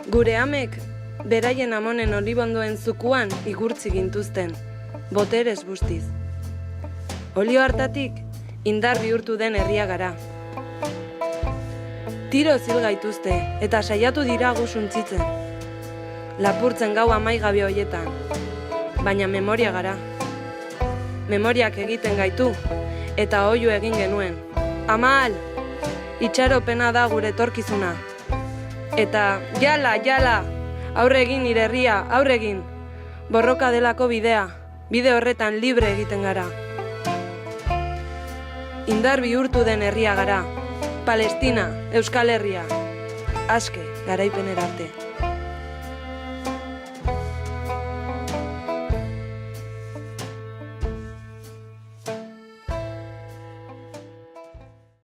Gure amek, beraien amonen olibondoen zukuan igurtzi gintuzten, boterez bustiz. Olio hartatik, indar bihurtu den herria gara. Tiro zil gaituzte eta saiatu dira gu suntzitzen. Lapurtzen gau amaigabe hoietan, baina memoria gara. Memoriak egiten gaitu, eta oihu egin genuen. Amal, itxaropena da gure etorkizuna. Eta jala, aurre egin nire herria, aurre egin. Borroka delako bidea, bide horretan libre egiten gara. Indar bihurtu den herria gara. Palestina, Euskal Herria. Aske, garaipenera arte.